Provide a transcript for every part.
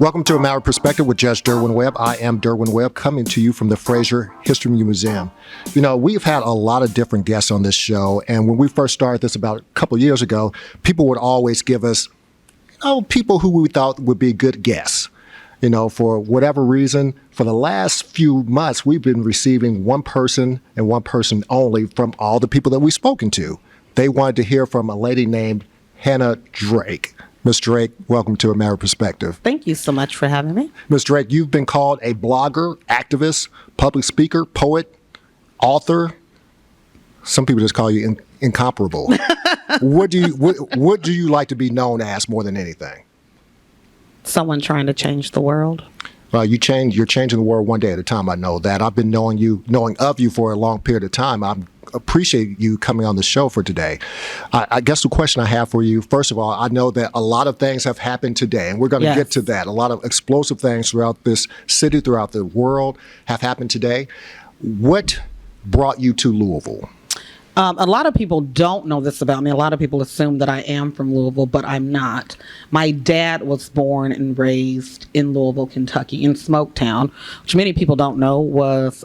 Welcome to A Matter of Perspective with Judge Derwin Webb. I am Derwin Webb, coming to you from the Fraser History Museum. You know, we've had a lot of different guests on this show, and when we first started this about a couple of years ago, people would always give us, people who we thought would be good guests. You know, for whatever reason, for the last few months, we've been receiving one person and one person only from all the people that we've spoken to. They wanted to hear from a lady named Hannah Drake. Ms. Drake, welcome to A Matter of Perspective. Thank you so much for having me. Ms. Drake, you've been called a blogger, activist, public speaker, poet, author. Some people just call you incomparable. What do you like to be known as more than anything? Someone trying to change the world. Well, you're changing the world one day at a time. I know that. I've been knowing of you for a long period of time. I appreciate you coming on the show for today. I guess the question I have for you, first of all, I know that a lot of things have happened today, and we're going to get to that. A lot of explosive things throughout this city, throughout the world have happened today. What brought you to Louisville? A lot of people don't know this about me. A lot of people assume that I am from Louisville, but I'm not. My dad was born and raised in Louisville, Kentucky, in Smoketown, which many people don't know was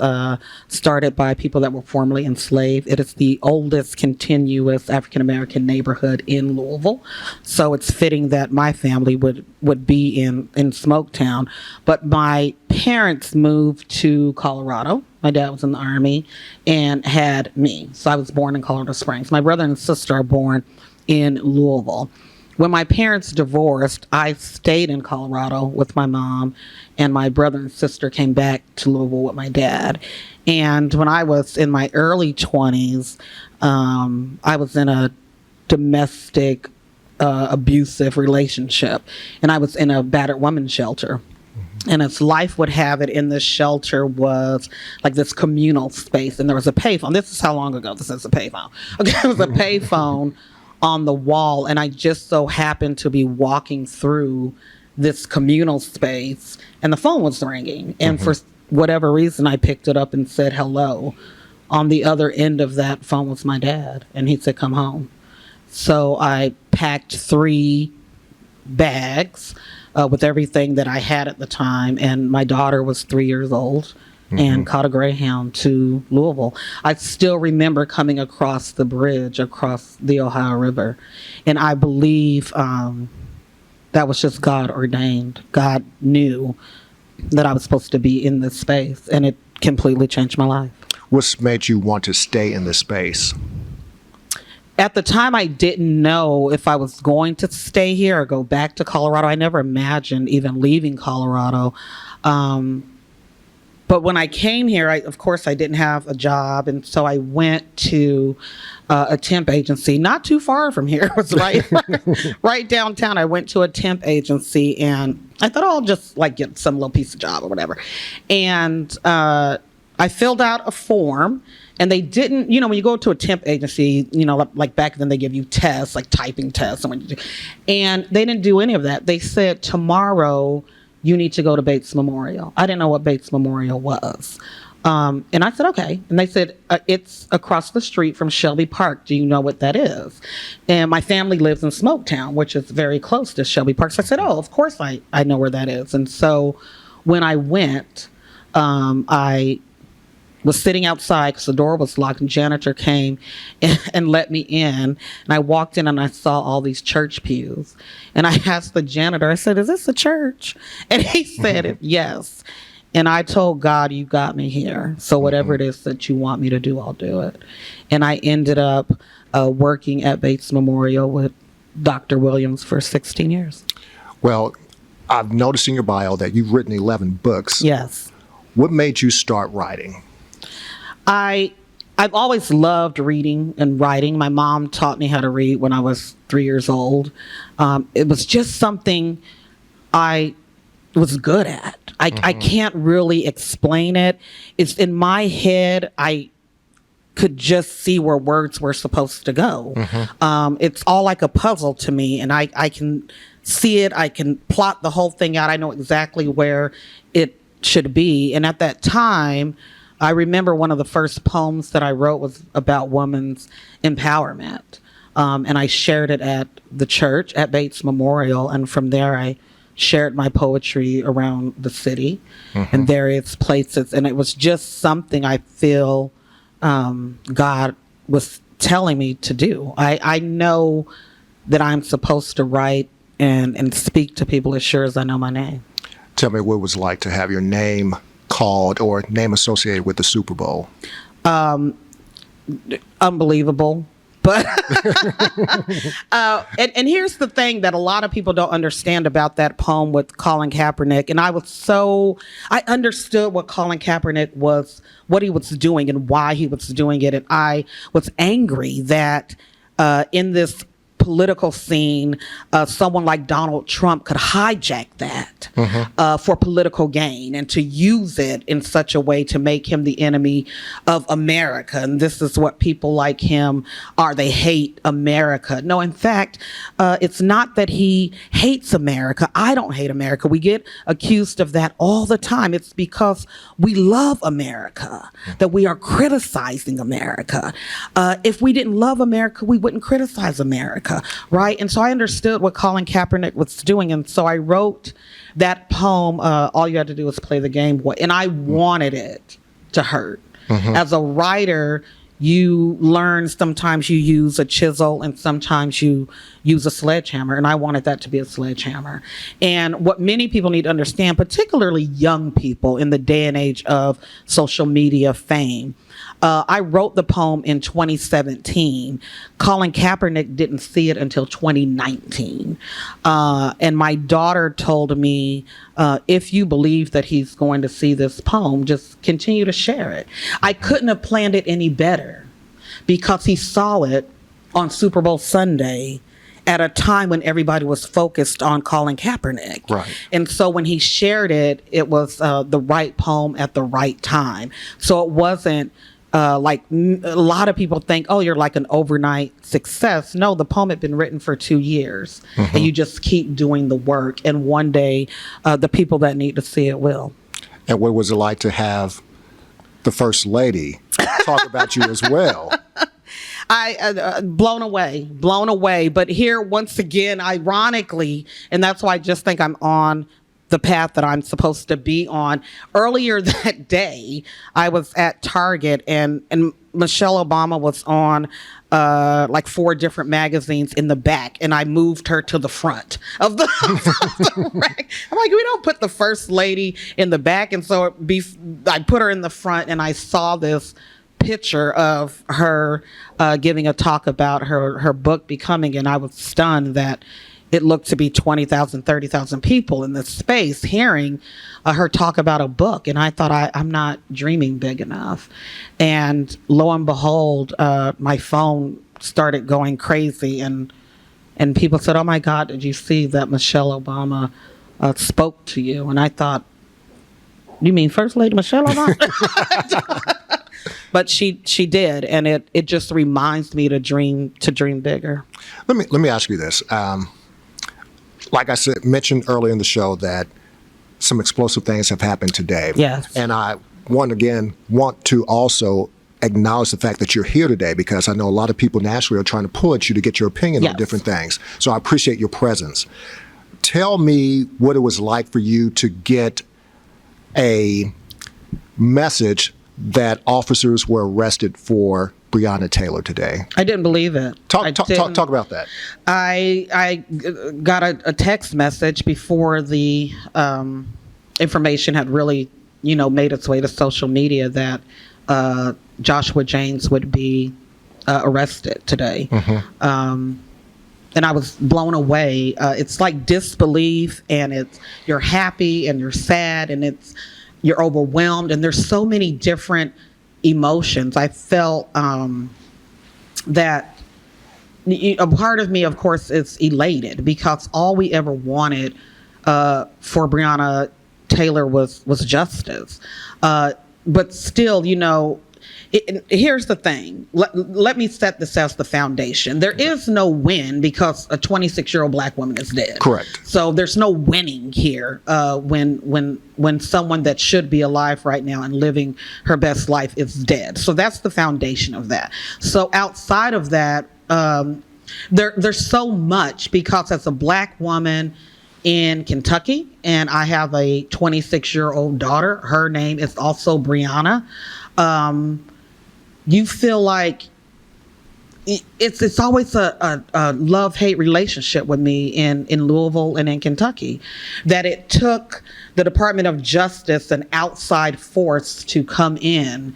started by people that were formerly enslaved. It is the oldest continuous African-American neighborhood in Louisville. So it's fitting that my family would be in Smoketown. But my parents moved to Colorado. My dad was in the Army and had me. So I was born in Colorado Springs. My brother and sister are born in Louisville. When my parents divorced, I stayed in Colorado with my mom, and my brother and sister came back to Louisville with my dad. And when I was in my early 20s, I was in a domestic abusive relationship, and I was in a battered woman shelter. And as life would have it, in this shelter was like this communal space, and there was a payphone. This is how long ago this is a payphone. Okay, it was a payphone on the wall, and I just so happened to be walking through this communal space, and the phone was ringing. And for whatever reason, I picked it up and said hello. On the other end of that phone was my dad, and he said, "Come home." So I packed 3 bags with everything that I had at the time, and my daughter was 3 years old, and caught a Greyhound to Louisville. I still remember coming across the bridge across the Ohio River, and I believe that was just God ordained. God knew that I was supposed to be in this space, and it completely changed my life. What's made you want to stay in this space? At the time, I didn't know if I was going to stay here or go back to Colorado. I never imagined even leaving Colorado. But when I came here, of course, I didn't have a job. And so I went to a temp agency, not too far from here. It was right downtown. I went to a temp agency, and I thought, I'll just get some little piece of job or whatever. And I filled out a form. And they didn't, when you go to a temp agency, like back then they give you tests, like typing tests. And they didn't do any of that. They said, tomorrow you need to go to Bates Memorial. I didn't know what Bates Memorial was. And I said, okay. And they said, it's across the street from Shelby Park. Do you know what that is? And my family lives in Smoketown, which is very close to Shelby Park. So I said, oh, of course I know where that is. And so when I went, I was sitting outside because the door was locked, and janitor came and let me in. And I walked in and I saw all these church pews. And I asked the janitor, I said, is this a church? And he said, yes. And I told God, you got me here. So whatever it is that you want me to do, I'll do it. And I ended up working at Bates Memorial with Dr. Williams for 16 years. Well, I've noticed in your bio that you've written 11 books. Yes. What made you start writing? I've always loved reading and writing. My mom taught me how to read when I was 3 years old. It was just something I was good at. I can't really explain it. It's in my head. I could just see where words were supposed to go. It's all like a puzzle to me, and I can see it. I can plot the whole thing out. I know exactly where it should be. And at that time, I remember one of the first poems that I wrote was about women's empowerment. And I shared it at the church at Bates Memorial. And from there, I shared my poetry around the city in various places. And it was just something I feel God was telling me to do. I know that I'm supposed to write and speak to people as sure as I know my name. Tell me what it was like to have your name called or name associated with the Super Bowl. Unbelievable. But and here's the thing that a lot of people don't understand about that poem with Colin Kaepernick. And I understood what Colin Kaepernick was, what he was doing and why he was doing it. And I was angry that in this political scene, someone like Donald Trump could hijack that for political gain and to use it in such a way to make him the enemy of America. And this is what people like him are. They hate America. No, in fact, it's not that he hates America. I don't hate America. We get accused of that all the time. It's because we love America that we are criticizing America. If we didn't love America, we wouldn't criticize America. Right. And so I understood what Colin Kaepernick was doing. And so I wrote that poem. All you had to do was play the game. And I wanted it to hurt. As a writer, you learn sometimes you use a chisel and sometimes you use a sledgehammer. And I wanted that to be a sledgehammer. And what many people need to understand, particularly young people in the day and age of social media fame, I wrote the poem in 2017. Colin Kaepernick didn't see it until 2019. And my daughter told me, if you believe that he's going to see this poem, just continue to share it. I couldn't have planned it any better because he saw it on Super Bowl Sunday at a time when everybody was focused on Colin Kaepernick. Right. And so when he shared it, it was the right poem at the right time. So it wasn't like a lot of people think, oh, you're like an overnight success. No, the poem had been written for 2 years and you just keep doing the work. And one day the people that need to see it will. And what was it like to have the First Lady talk about you as well? I blown away. But here, once again, ironically, and that's why I just think I'm on the path that I'm supposed to be on. Earlier that day, I was at Target and Michelle Obama was on like 4 different magazines in the back, and I moved her to the front of the, of the rack. I'm like, we don't put the First Lady in the back. And so I put her in the front, and I saw this picture of her giving a talk about her book Becoming, and I was stunned that it looked to be 20,000, 30,000 people in this space hearing her talk about a book. And I thought, I'm not dreaming big enough. And lo and behold, my phone started going crazy. And people said, oh, my God, did you see that Michelle Obama spoke to you? And I thought, you mean First Lady Michelle Obama? But she did. And it just reminds me to dream bigger. Let me ask you this. Like I said, mentioned earlier in the show that some explosive things have happened today. Yes. And I want to also acknowledge the fact that you're here today, because I know a lot of people nationally are trying to pull at you to get your opinion on different things. So I appreciate your presence. Tell me what it was like for you to get a message that officers were arrested for Bianca Taylor today. I didn't believe it. Talk about that. I got a text message before the information had really, made its way to social media that Joshua James would be arrested today. And I was blown away. It's like disbelief, and you're happy and you're sad and you're overwhelmed, and there's so many different emotions. I felt that a part of me, of course, is elated because all we ever wanted for Bianca Taylor was justice. But still, here's the thing. Let me set this as the foundation. There is no win because a 26-year-old black woman is dead. Correct. So there's no winning here when someone that should be alive right now and living her best life is dead. So that's the foundation of that. So outside of that, there's so much, because as a black woman in Kentucky, and I have a 26-year-old daughter. Her name is also Brianna. You feel like it's always a love-hate relationship with me in Louisville and in Kentucky, that it took the Department of Justice, an outside force, to come in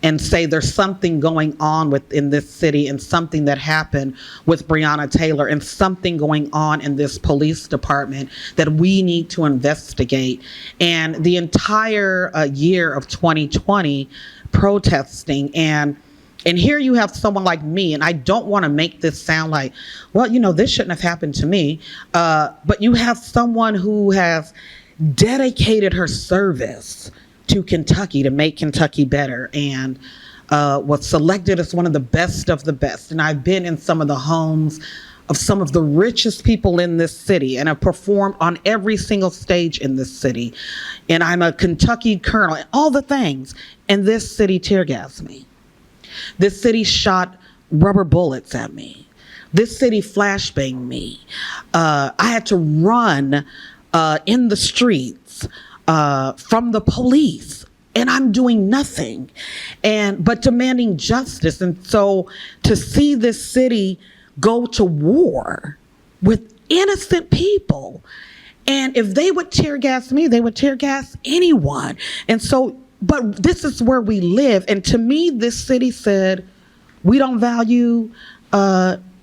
and say there's something going on within this city, and something that happened with Bianca Taylor, and something going on in this police department that we need to investigate. And the entire year of 2020 protesting, and here you have someone like me, and I don't want to make this sound like, well, this shouldn't have happened to me. But you have someone who has dedicated her service to Kentucky to make Kentucky better, and was selected as one of the best of the best. And I've been in some of the homes of some of the richest people in this city, and have performed on every single stage in this city. And I'm a Kentucky colonel, and all the things. And this city tear gassed me. This city shot rubber bullets at me. This city flashbanged me. I had to run in the streets from the police, and I'm doing nothing, but demanding justice. And so to see this city go to war with innocent people, and if they would tear gas me, they would tear gas anyone. And so, but this is where we live. And to me, this city said, we don't value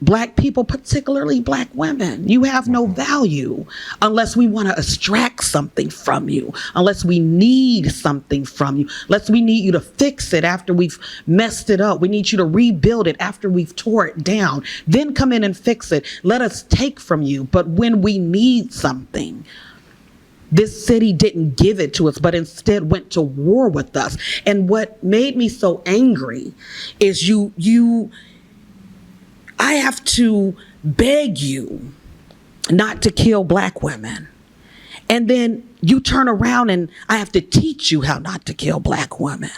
Black people, particularly Black women. You have no value unless we want to extract something from you, unless we need something from you, unless we need you to fix it after we've messed it up. We need you to rebuild it after we've tore it down. Then come in and fix it. Let us take from you. But when we need something, this city didn't give it to us, but instead went to war with us. And what made me so angry is I have to beg you not to kill Black women. And then you turn around and I have to teach you how not to kill Black women.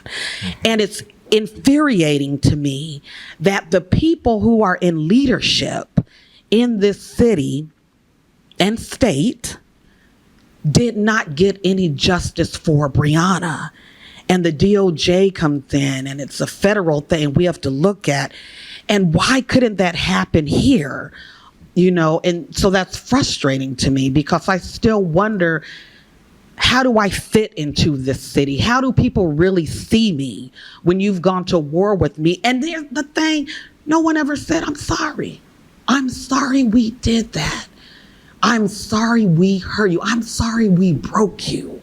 And it's infuriating to me that the people who are in leadership in this city and state did not get any justice for Brianna. And the DOJ comes in, and it's a federal thing we have to look at. And why couldn't that happen here? And so that's frustrating to me, because I still wonder, how do I fit into this city? How do people really see me when you've gone to war with me? And there's the thing, no one ever said, I'm sorry. I'm sorry we did that. I'm sorry we hurt you. I'm sorry we broke you.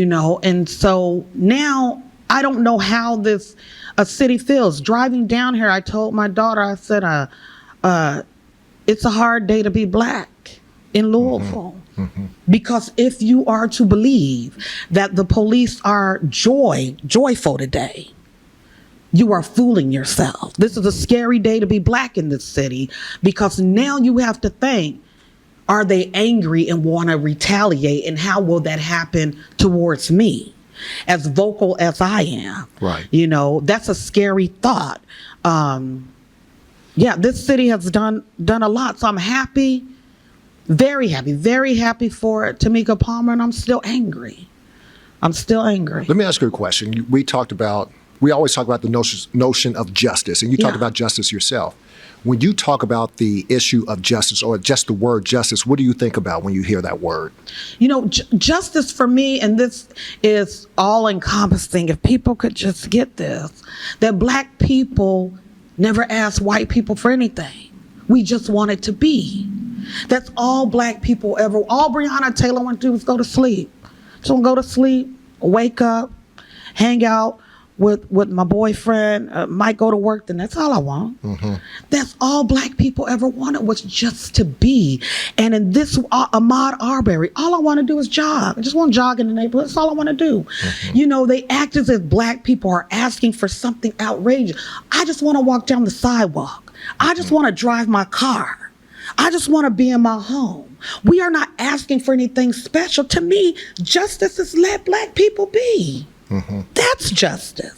And so now I don't know how a city feels. Driving down here, I told my daughter, I said, it's a hard day to be Black in Louisville. Because if you are to believe that the police are joyful today, you are fooling yourself. This is a scary day to be Black in this city, because now you have to think, are they angry and want to retaliate? And how will that happen towards me, as vocal as I am? Right. That's a scary thought. This city has done a lot. So I'm happy, very happy for Tamika Palmer, and I'm still angry. Let me ask you a question. We always talk about the notion of justice, and you talked about justice yourself. When you talk about the issue of justice, or just the word justice, what do you think about when you hear that word? Justice for me, and this is all encompassing, if people could just get this, that Black people never asked white people for anything. We just wanted to be. That's all Black people all Breonna Taylor wanted to do was go to sleep. Just want to go to sleep, wake up, hang out with my boyfriend, might go to work, then that's all I want. That's all Black people ever wanted, was just to be. And in this, Ahmaud Arbery, all I want to do is jog. I just want to jog in the neighborhood. That's all I want to do. They act as if Black people are asking for something outrageous. I just want to walk down the sidewalk. I just want to drive my car. I just want to be in my home. We are not asking for anything special. To me, justice is let Black people be. That's justice.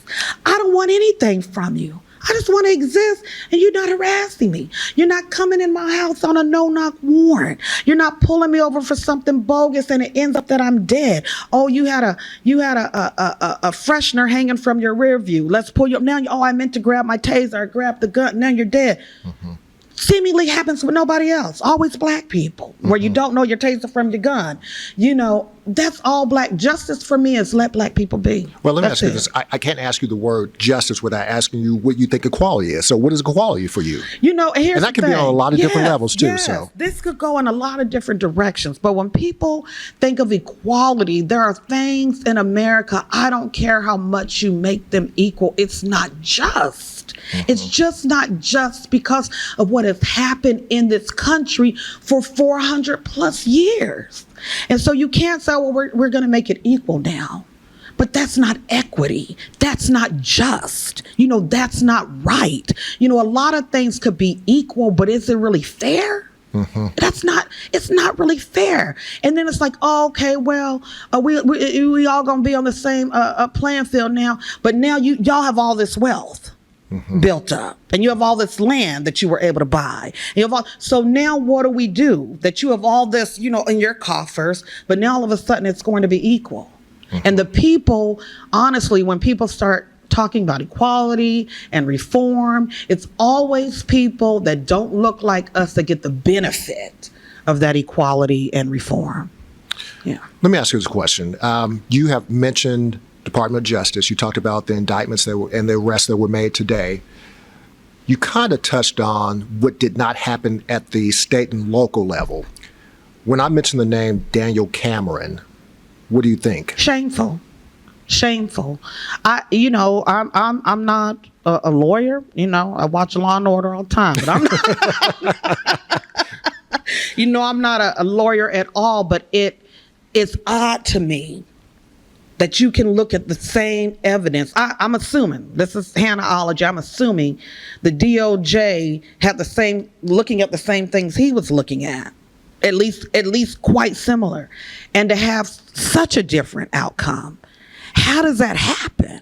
I don't want anything from you. I just want to exist, and you're not harassing me. You're not coming in my house on a no-knock warrant. You're not pulling me over for something bogus, and it ends up that I'm dead. Oh, you had a freshener hanging from your rear view. Let's pull you up now. Oh, I meant to grab my taser. I grabbed the gun. Now you're dead. Seemingly happens with nobody else. Always black people, where you don't know your taser from your gun. You know, that's all black. Justice for me is let black people be. Well, let me That's ask you it. this. I can't ask you the word justice without asking you what you think equality is. So what is equality for you? You know, and here's And that the can be on a thing. lot of different levels, too, Yes, so. this could go in a lot of different directions. But when people think of equality, there are things in America, I don't care how much you make them equal, it's not just. It's just not just because of what has happened in this country for 400 plus years. And so you can't say, well, we're going to make it equal now. But that's not equity. That's not just. You know, that's not right. You know, a lot of things could be equal, but is it really fair? It's not really fair. And then it's like, oh, okay, well, we all gonna be on the same playing field now, but now y'all have all this wealth built up, and you have all this land that you were able to buy. And you have so now what do we do? That you have all this, you know, in your coffers, but now all of a sudden it's going to be equal. And the people, honestly, when people start talking about equality and reform, it's always people that don't look like us that get the benefit of that equality and reform. Yeah. Let me ask you this question. You have mentioned Department of Justice. You talked about the indictments and the arrests that were made today. You kind of touched on what did not happen at the state and local level. When I mentioned the name Daniel Cameron, what do you think? Shameful. I'm not a lawyer. You know, I watch Law and Order all the time, but I'm not. You know, I'm not a lawyer at all. But it's odd to me that you can look at the same evidence. I'm assuming, this is Hannahology, I'm assuming the DOJ had looking at the same things he was looking at least quite similar, and to have such a different outcome. How does that happen?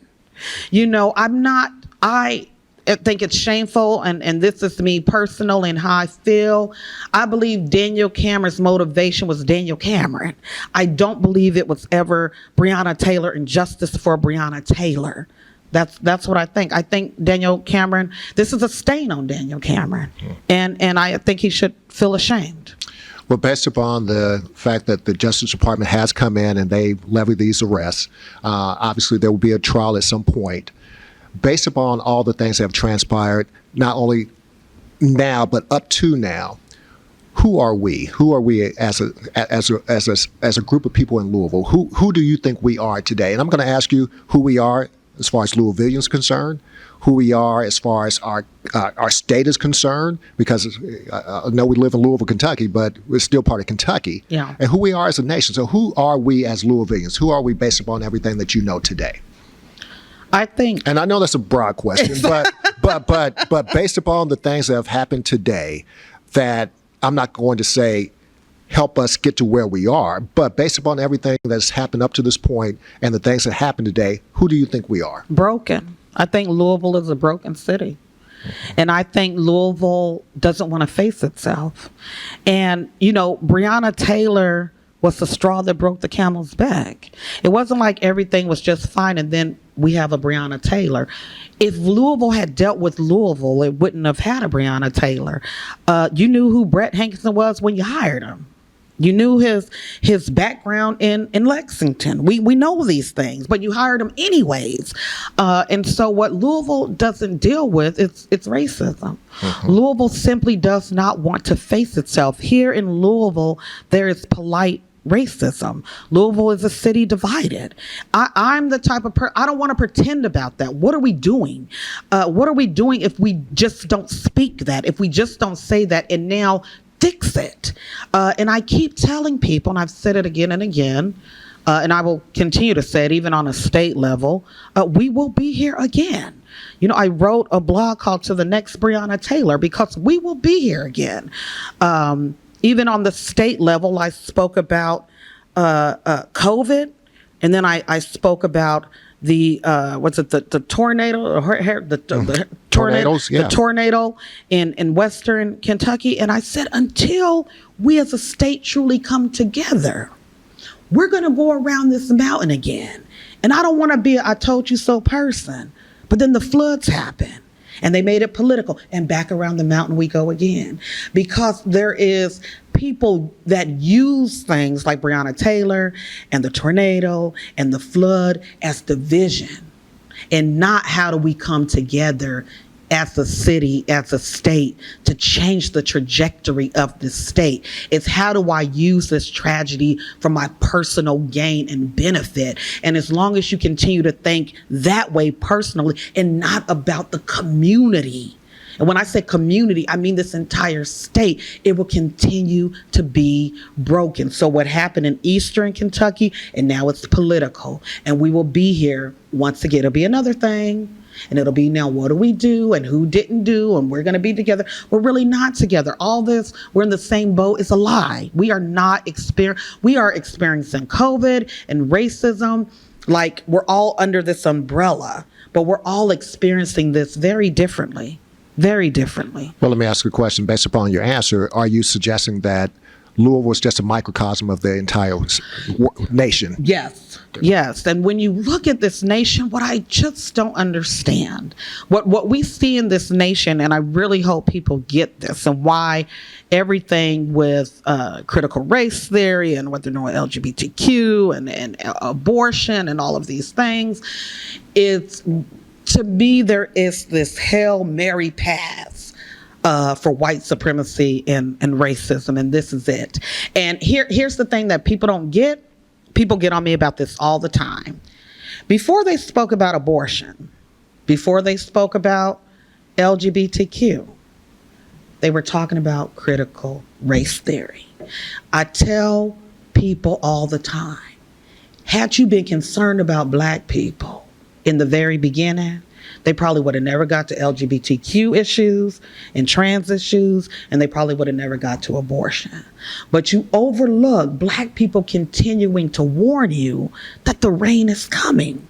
You know, I think it's shameful, and this is me personal and how I feel. I believe Daniel Cameron's motivation was Daniel Cameron. I don't believe it was ever Breonna Taylor and justice for Breonna Taylor. That's what I think. I think Daniel Cameron, this is a stain on Daniel Cameron, and I think he should feel ashamed. Well, based upon the fact that the Justice Department has come in and they levied these arrests, obviously there will be a trial at some point. Based upon all the things that have transpired, not only now but up to now, who are we? Who are we as a group of people in Louisville? Who do you think we are today? And I'm going to ask you who we are as far as Louisvillians concerned, who we are as far as our state is concerned, because I know we live in Louisville, Kentucky, but we're still part of Kentucky. Yeah. And who we are as a nation. So who are we as Louisvillians? Who are we based upon everything that you know today? I think, and I know that's a broad question, but based upon the things that have happened today, that I'm not going to say help us get to where we are, but based upon everything that's happened up to this point and the things that happened today, who do you think we are? broken. I think Louisville is a broken city. And I think Louisville doesn't want to face itself. And, you know, Breonna Taylor was the straw that broke the camel's back. It wasn't like everything was just fine and then we have a Breonna Taylor. If Louisville had dealt with Louisville, it wouldn't have had a Breonna Taylor. You knew who Brett Hankinson was when you hired him. You knew his background in Lexington. We know these things, but you hired him anyways. And so what Louisville doesn't deal with, it's racism. Louisville simply does not want to face itself. Here in Louisville, there is polite racism. Louisville is a city divided. I'm the type of person, I don't want to pretend about that. What are we doing? What are we doing if we just don't speak that, if we just don't say that and now fix it? And I keep telling people, and I've said it again and again, and I will continue to say it even on a state level, we will be here again. You know, I wrote a blog called To the Next Breonna Taylor because we will be here again. Even on the state level, I spoke about COVID, and then I spoke about the the tornado, the tornadoes, yeah. the tornado in Western Kentucky. And I said, until we as a state truly come together, we're going to go around this mountain again. And I don't want to be a I told you so person. But then the floods happen and they made it political, and back around the mountain we go again, because there is people that use things like Bianca Taylor and the tornado and the flood as division, and not how do we come together as a city, as a state, to change the trajectory of the state. It's how do I use this tragedy for my personal gain and benefit? And as long as you continue to think that way personally and not about the community, and when I say community, I mean this entire state, it will continue to be broken. So what happened in Eastern Kentucky, and now it's political, and we will be here once again. It'll be another thing. And it'll be now, what do we do and who didn't do, and we're going to be together. We're really not together. All this, we're in the same boat, is a lie. We are not we are experiencing COVID and racism. Like, we're all under this umbrella, but we're all experiencing this very differently, very differently. Well, let me ask you a question based upon your answer. Are you suggesting that Louisville is just a microcosm of the entire nation? Yes. Yes. And when you look at this nation, what I just don't understand, what we see in this nation, and I really hope people get this, and why everything with critical race theory and what they're doing with LGBTQ and abortion and all of these things, is, to me, there is this Hail Mary path for white supremacy and racism, and this is it. And here's the thing that people don't get. People get on me about this all the time. Before they spoke about abortion, before they spoke about LGBTQ, they were talking about critical race theory. I tell people all the time, had you been concerned about black people in the very beginning, they probably would have never got to LGBTQ issues and trans issues, and they probably would have never got to abortion. But you overlook black people continuing to warn you that the rain is coming.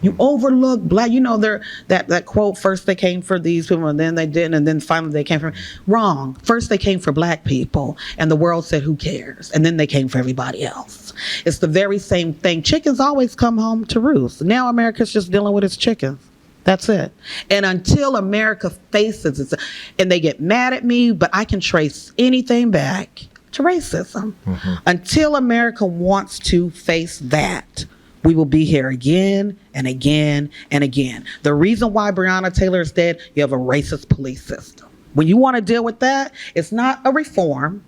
You overlook black, that quote, first they came for these people and then they didn't, and then finally they came for, wrong. First they came for black people and the world said, who cares? And then they came for everybody else. It's the very same thing. Chickens always come home to roost. Now America's just dealing with its chickens. That's it. And until America faces it, and they get mad at me, but I can trace anything back to racism. Until America wants to face that, we will be here again and again and again. The reason why Bianca Taylor is dead, you have a racist police system. When you want to deal with that, it's not a reform.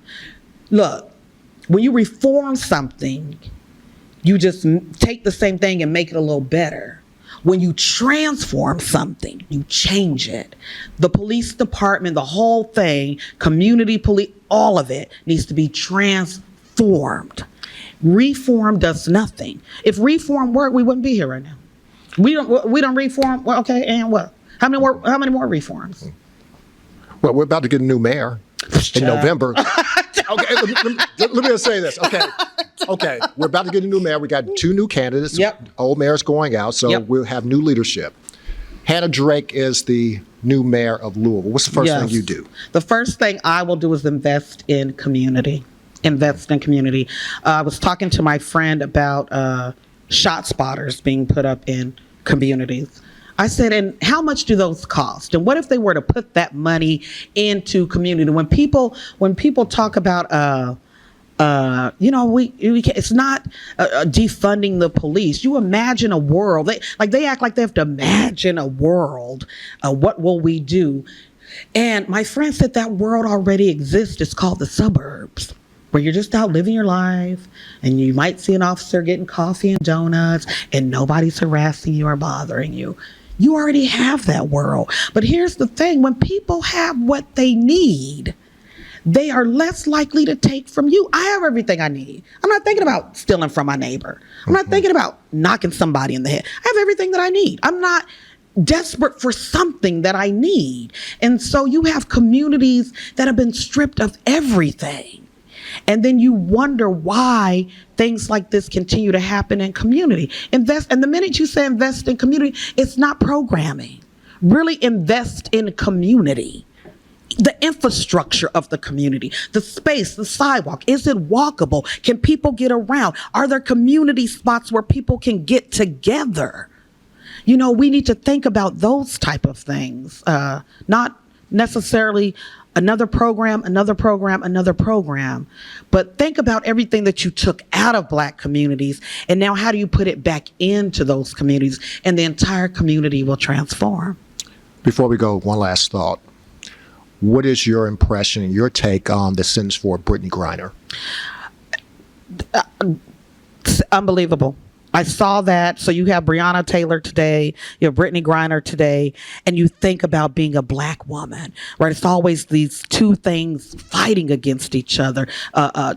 Look, when you reform something, you just take the same thing and make it a little better. When you transform something, you change it. The police department, the whole thing, community police, all of it needs to be transformed. Reform does nothing. If reform worked, we wouldn't be here right now. We don't reform. Well, okay, and what? How many more reforms? Well, we're about to get a new mayor in November. Okay, let me just say this. Okay, we're about to get a new mayor. We got 2 new candidates. Yep. Old mayor's going out, so we'll have new leadership. Hannah Drake is the new mayor of Louisville. What's the first thing you do? The first thing I will do is invest in community. I was talking to my friend about shot spotters being put up in communities. I said, and how much do those cost? And what if they were to put that money into community? When people talk about, it's not defunding the police. You imagine a world. They act like they have to imagine a world. What will we do? And my friend said that world already exists. It's called the suburbs, where you're just out living your life, and you might see an officer getting coffee and donuts, and nobody's harassing you or bothering you. You already have that world. But here's the thing. When people have what they need, they are less likely to take from you. I have everything I need. I'm not thinking about stealing from my neighbor. I'm not thinking about knocking somebody in the head. I have everything that I need. I'm not desperate for something that I need. And so you have communities that have been stripped of everything. And then you wonder why things like this continue to happen in community. And the minute you say invest in community, it's not programming. Really invest in community. The infrastructure of the community, the space, the sidewalk. Is it walkable? Can people get around? Are there community spots where people can get together? You know, we need to think about those type of things, not necessarily another program, but think about everything that you took out of Black communities, and now how do you put it back into those communities, and the entire community will transform. Before we go, one last thought. What is your impression, your take on the sentence for Brittany Griner? It's unbelievable. I saw that. So you have Bianca Taylor today, you have Brittany Griner today, and you think about being a Black woman, right? It's always these two things fighting against each other,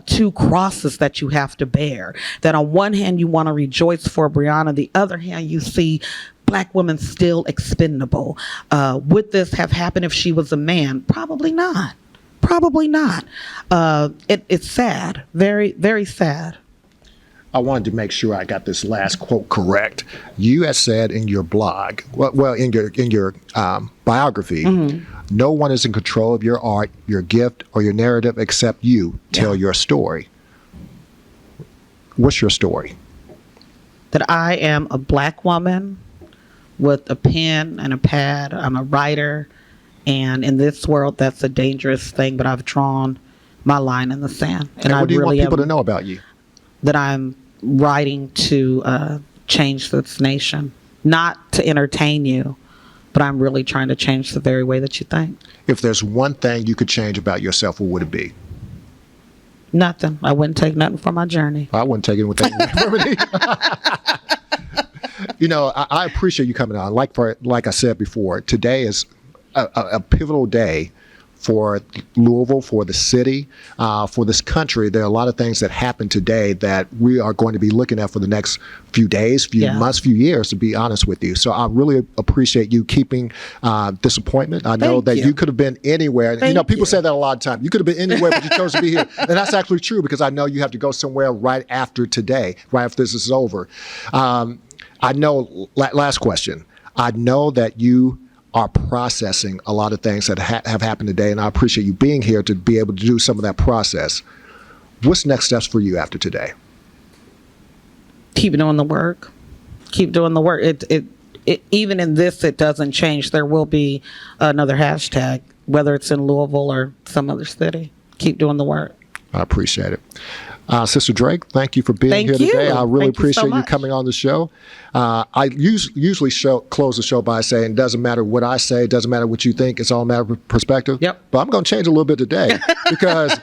two crosses that you have to bear. That on one hand, you want to rejoice for Bianca, the other hand, you see Black women still expendable. Would this have happened if she was a man? Probably not. Probably not. It's sad. Very, very sad. I wanted to make sure I got this last quote correct. You had said in your blog, in your biography, no one is in control of your art, your gift, or your narrative except you. Tell your story. What's your story? That I am a Black woman with a pen and a pad. I'm a writer, and in this world, that's a dangerous thing. But I've drawn my line in the sand, and what do you want people to know about you? That I'm writing to change this nation, not to entertain you, but I'm really trying to change the very way that you think. If there's one thing you could change about yourself, what would it be? Nothing. I wouldn't take nothing from my journey. I wouldn't take anything from me. You know, I appreciate you coming on. Like I said before, today is a pivotal day for Louisville, for the city, for this country. There are a lot of things that happen today that we are going to be looking at for the next few days, few months, few years, to be honest with you. So I really appreciate you keeping this appointment. I know that you could have been anywhere. You know, people say that a lot of times. You could have been anywhere, but you chose to be here. And that's actually true, because I know you have to go somewhere right after today, right after this is over. I know, last question, I know that you are processing a lot of things that have happened today, and I appreciate you being here to be able to do some of that process. What's next steps for you after today? Keep doing the work. Keep doing the work. It even in this, it doesn't change. There will be another hashtag, whether it's in Louisville or some other city. Keep doing the work. I appreciate it. Sister Drake, thank you for being here today. I really appreciate you coming on the show. I usually close the show by saying, it doesn't matter what I say, it doesn't matter what you think, it's all a matter of perspective. Yep. But I'm going to change a little bit today, because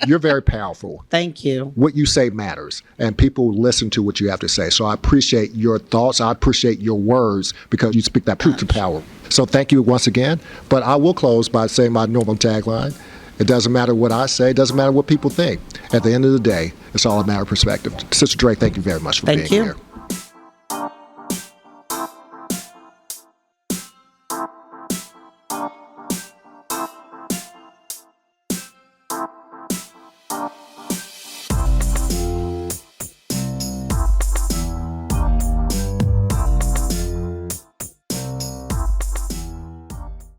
you're very powerful. Thank you. What you say matters, and people listen to what you have to say. So I appreciate your thoughts. I appreciate your words, because you speak that truth to power. So thank you once again. But I will close by saying my normal tagline. It doesn't matter what I say. It doesn't matter what people think. At the end of the day, it's all a matter of perspective. Sister Drake, thank you very much for being here.